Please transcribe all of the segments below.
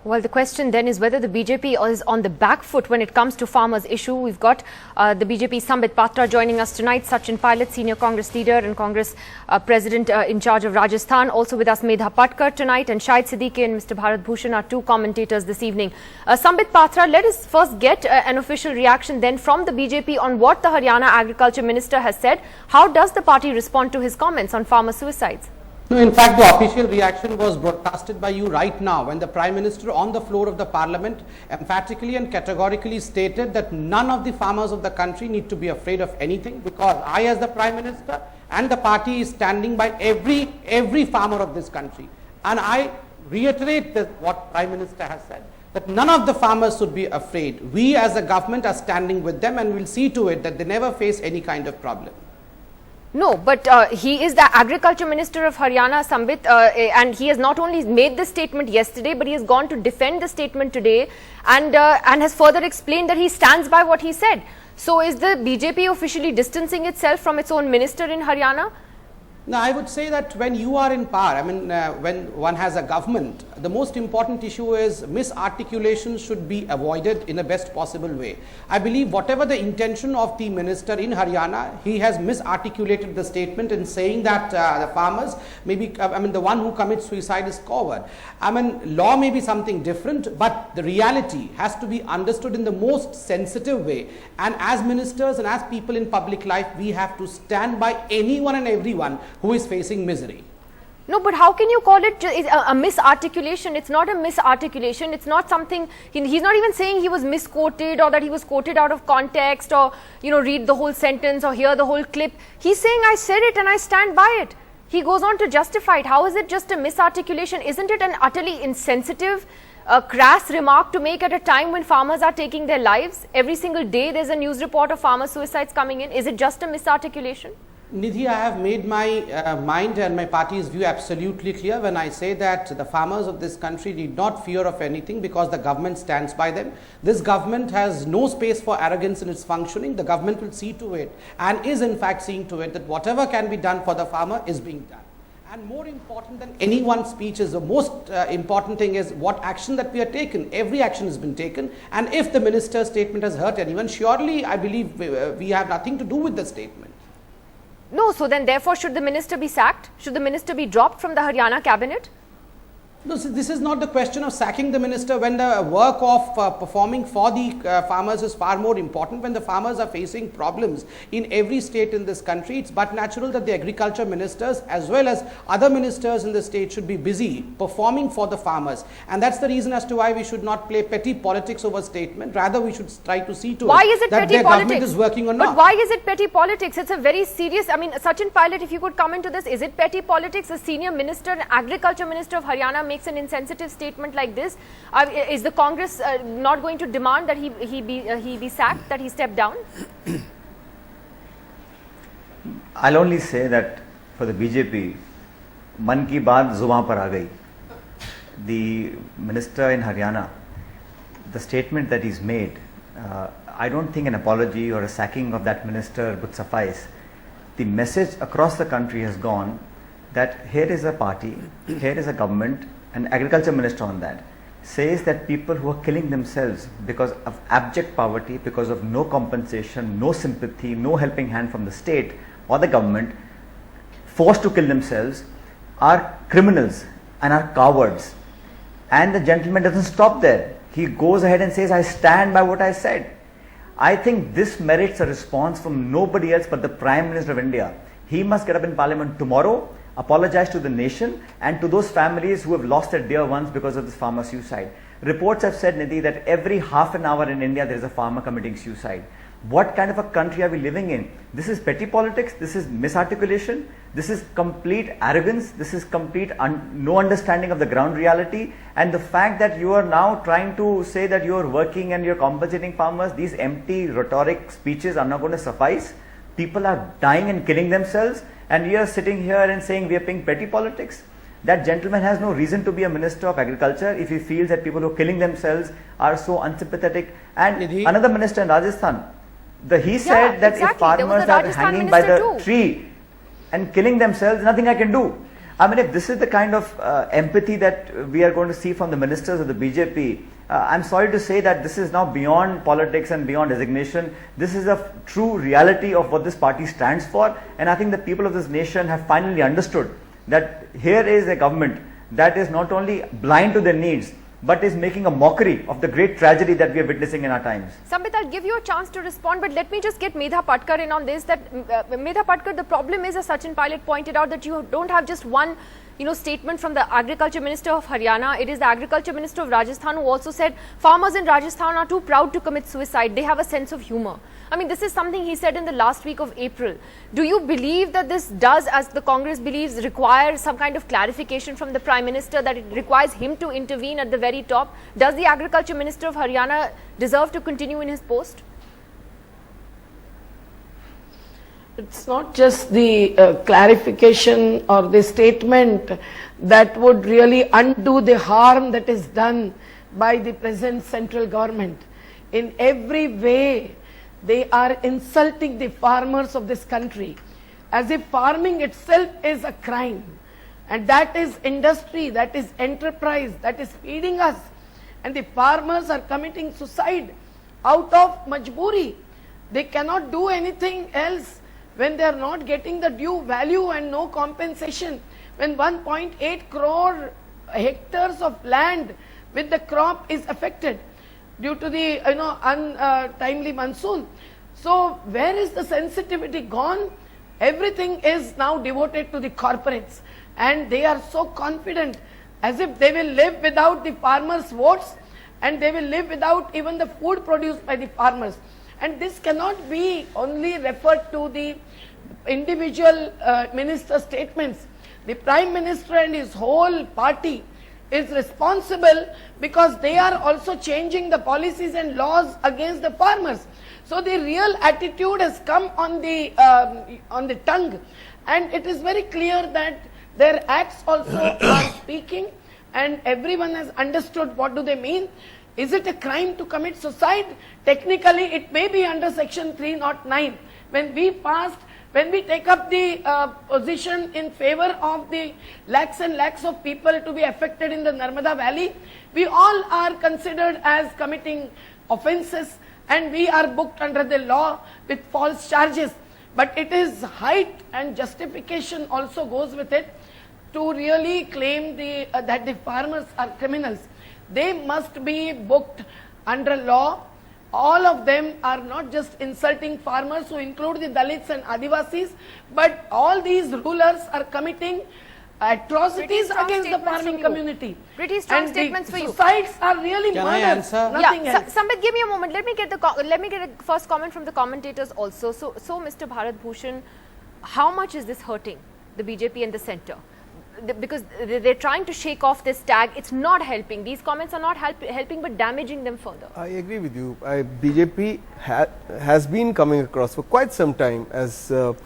Well, the question then is whether the BJP is on the back foot when it comes to farmers' issue. We've got the BJP Sambit Patra joining us tonight, Sachin Pilot, senior Congress leader and Congress president in charge of Rajasthan. Also with us, Medha Patkar tonight, and Shahid Siddiqui and Mr. Bharat Bhushan are two commentators this evening. Sambit Patra, let us first get an official reaction then from the BJP on what the Haryana Agriculture Minister has said. How does the party respond to his comments on farmer suicides? No, in fact, the official reaction was broadcasted by you right now when the Prime Minister on the floor of the Parliament emphatically and categorically stated that none of the farmers of the country need to be afraid of anything, because I, as the Prime Minister, and the party is standing by every farmer of this country. And I reiterate what Prime Minister has said, that none of the farmers should be afraid. We as a government are standing with them and will see to it that they never face any kind of problem. No, but he is the Agriculture Minister of Haryana, Sambit, and he has not only made this statement yesterday, but he has gone to defend the statement today and has further explained that he stands by what he said. So is the BJP officially distancing itself from its own minister in Haryana? Now, I would say that when you are in power, I mean, when one has a government, the most important issue is misarticulation should be avoided in the best possible way. I believe whatever the intention of the minister in Haryana, he has misarticulated the statement in saying that the farmers maybe, the one who commits suicide is coward. Law may be something different, but the reality has to be understood in the most sensitive way. And as ministers and as people in public life, we have to stand by anyone and everyone who is facing misery. No, but how can you call it a misarticulation? It's not a misarticulation. It's not something, he's not even saying he was misquoted or that he was quoted out of context or, read the whole sentence or hear the whole clip. He's saying, I said it and I stand by it. He goes on to justify it. How is it just a misarticulation? Isn't it an utterly insensitive, crass remark to make at a time when farmers are taking their lives? Every single day there's a news report of farmer suicides coming in. Is it just a misarticulation? Nidhi, I have made my mind and my party's view absolutely clear when I say that the farmers of this country need not fear of anything because the government stands by them. This government has no space for arrogance in its functioning. The government will see to it and is in fact seeing to it that whatever can be done for the farmer is being done. And more important than any one speech is the most important thing is what action that we are taken. Every action has been taken, and if the minister's statement has hurt anyone, surely I believe we have nothing to do with the statement. No, so then therefore should the minister be sacked? Should the minister be dropped from the Haryana cabinet? No, so this is not the question of sacking the minister when the work of performing for the farmers is far more important. When the farmers are facing problems in every state in this country, it's but natural that the agriculture ministers as well as other ministers in the state should be busy performing for the farmers. And that's the reason as to why we should not play petty politics over statement. Rather, we should try to see to it that their government is working or not. But why is it petty politics? It's a very serious, Sachin Pilot, if you could come into this, is it petty politics? A senior minister, agriculture minister of Haryana makes an insensitive statement like this. Is the Congress not going to demand that he be sacked, that he step down? I'll only say that for the BJP, man ki baat zubaan par aa gayi. The minister in Haryana, the statement that he's made, I don't think an apology or a sacking of that minister would suffice. The message across the country has gone that here is a party, here is a government, an agriculture minister on that, says that people who are killing themselves because of abject poverty, because of no compensation, no sympathy, no helping hand from the state or the government, forced to kill themselves, are criminals and are cowards. And the gentleman doesn't stop there. He goes ahead and says, I stand by what I said. I think this merits a response from nobody else but the Prime Minister of India. He must get up in Parliament tomorrow, apologize to the nation and to those families who have lost their dear ones because of this farmer suicide. Reports have said, Nidhi, that every half an hour in India there is a farmer committing suicide. What kind of a country are we living in? This is petty politics, this is misarticulation, this is complete arrogance, this is complete no understanding of the ground reality, and the fact that you are now trying to say that you are working and you are compensating farmers, these empty rhetoric speeches are not going to suffice. People are dying and killing themselves, and you are sitting here and saying we are playing petty politics. That gentleman has no reason to be a minister of agriculture if he feels that people who are killing themselves are so unsympathetic. And another minister in Rajasthan, he said that if farmers are hanging by the tree and killing themselves, nothing I can do. I mean, if this is the kind of empathy that we are going to see from the ministers of the BJP, I'm sorry to say that this is now beyond politics and beyond designation. This is a true reality of what this party stands for, and I think the people of this nation have finally understood that here is a government that is not only blind to their needs, but is making a mockery of the great tragedy that we are witnessing in our times. Sambit, I'll give you a chance to respond, but let me just get Medha Patkar in on this. That Medha Patkar, the problem is, as Sachin Pilot pointed out, that you don't have just one statement from the Agriculture Minister of Haryana. It is the Agriculture Minister of Rajasthan who also said farmers in Rajasthan are too proud to commit suicide. They have a sense of humor. I mean, this is something he said in the last week of April. Do you believe that this does, as the Congress believes, require some kind of clarification from the Prime Minister, that it requires him to intervene at the very top? Does the Agriculture Minister of Haryana deserve to continue in his post? It's not just the clarification or the statement that would really undo the harm that is done by the present central government. In every way, they are insulting the farmers of this country as if farming itself is a crime. And that is industry, that is enterprise, that is feeding us. And the farmers are committing suicide out of majburi. They cannot do anything else when they are not getting the due value and no compensation. When 1.8 crore hectares of land with the crop is affected due to the untimely monsoon. So where is the sensitivity gone? Everything is now devoted to the corporates, and they are so confident as if they will live without the farmers' votes, and they will live without even the food produced by the farmers. And this cannot be only referred to the individual minister statements. The Prime Minister and his whole party is responsible because they are also changing the policies and laws against the farmers. So the real attitude has come on the tongue, and it is very clear that their acts also are speaking, and everyone has understood what do they mean. Is it a crime to commit suicide? Technically, it may be under Section 309. When we take up the position in favor of the lakhs and lakhs of people to be affected in the Narmada Valley, we all are considered as committing offences, and we are booked under the law with false charges. But it is height and justification also goes with it to really claim that the farmers are criminals. They must be booked under law. All of them are not just insulting farmers, who include the Dalits and Adivasis, but all these rulers are committing atrocities against the farming community. Pretty strong statements for you. Suicides are really murder, nothing else. Sambit, give me a moment. Let me get a first comment from the commentators also. So Mr. Bharat Bhushan, how much is this hurting the BJP and the centre? Because they're trying to shake off this tag, it's not helping. These comments are not helping but damaging them further. I agree with you. BJP has been coming across for quite some time as a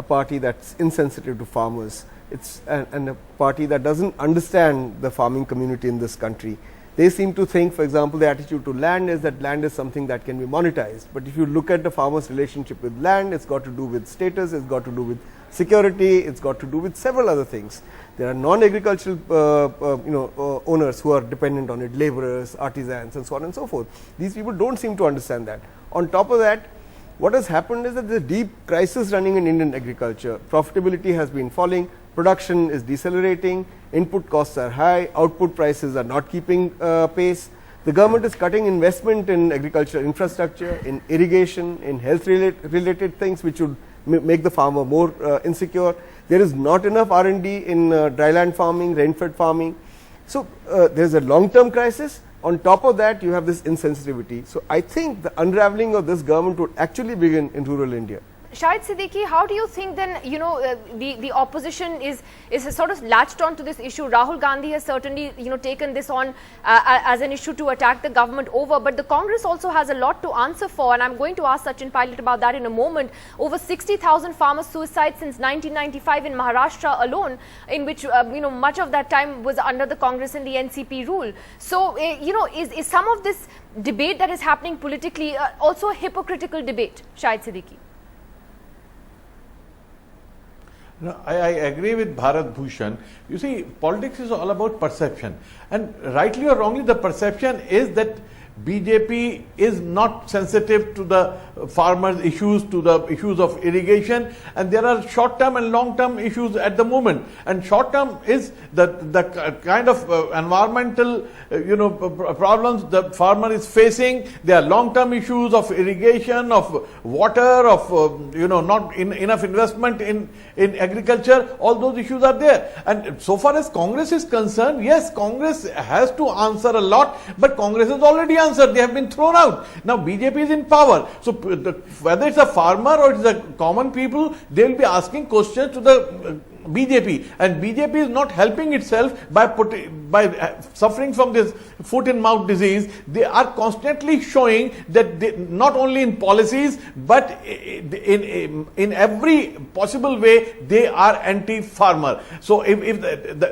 party that's insensitive to farmers. It's and a party that doesn't understand the farming community in this country. They seem to think, for example, the attitude to land is that land is something that can be monetized. But if you look at the farmer's relationship with land, it's got to do with status, it's got to do with security, it's got to do with several other things. There are non-agricultural owners who are dependent on it, laborers, artisans, and so on and so forth. These people don't seem to understand that. On top of that, what has happened is that there's a deep crisis running in Indian agriculture. Profitability has been falling, production is decelerating, input costs are high, output prices are not keeping pace. The government is cutting investment in agricultural infrastructure, in irrigation, in health related things which would make the farmer more insecure. There is not enough R&D in dryland farming, rainfed farming. So there is a long-term crisis. On top of that, you have this insensitivity. So I think the unraveling of this government would actually begin in rural India. Shahid Siddiqui, how do you think then, the opposition is sort of latched on to this issue? Rahul Gandhi has certainly, taken this on as an issue to attack the government over, but the Congress also has a lot to answer for, and I'm going to ask Sachin Pilot about that in a moment. Over 60,000 farmer suicides since 1995 in Maharashtra alone, in which, much of that time was under the Congress and the NCP rule. So, is some of this debate that is happening politically also a hypocritical debate, Shahid Siddiqui? No, I agree with Bharat Bhushan. You see, politics is all about perception. And rightly or wrongly, the perception is that BJP is not sensitive to the farmers' issues, to the issues of irrigation, and there are short-term and long-term issues at the moment. And short-term is the kind of environmental, problems the farmer is facing. There are long-term issues of irrigation, of water, of not enough investment in agriculture. All those issues are there. And so far as Congress is concerned, yes, Congress has to answer a lot, but Congress has already answered. They have been thrown out. Now BJP is in power. So whether it's a farmer or it's a common people, they will be asking questions to the BJP, and BJP is not helping itself by suffering from this foot and mouth disease. They are constantly showing that they, not only in policies but in every possible way they are anti-farmer. So if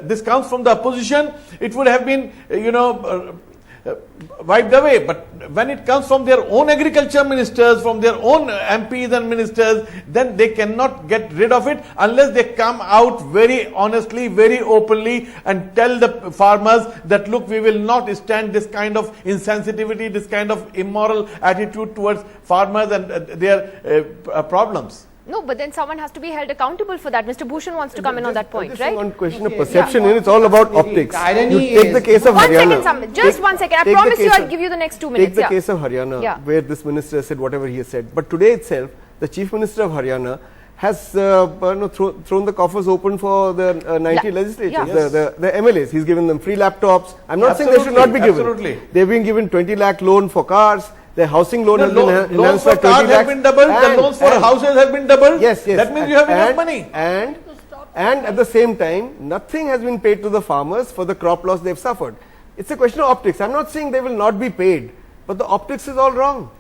this comes from the opposition, it would have been wiped away. But when it comes from their own agriculture ministers, from their own MPs and ministers, then they cannot get rid of it unless they come out very honestly, very openly and tell the farmers that look, we will not stand this kind of insensitivity, this kind of immoral attitude towards farmers and their problems. No, but then someone has to be held accountable for that. Mr. Bhushan wants to come in on that point, This right? is one question of perception, and it's all about optics. The irony You take the is- case of One Haryana. second, just one second. I take the promise you case I'll of- give you the next 2 minutes. Take the Yeah. case of Haryana, Yeah. where this minister said whatever he has said. But today itself, the Chief Minister of Haryana has thrown the coffers open for the 90 legislators, Yeah. the MLAs. He's given them free laptops. I'm not saying they should not be given. Absolutely. They've been given 20 lakh loan for cars. Their housing loan has been Loans enhanced for by 20 cars have lakhs. been doubled, the loans for houses have been doubled. Yes. That means you have enough money. And at the same time, nothing has been paid to the farmers for the crop loss they've suffered. It's a question of optics. I'm not saying they will not be paid, but the optics is all wrong.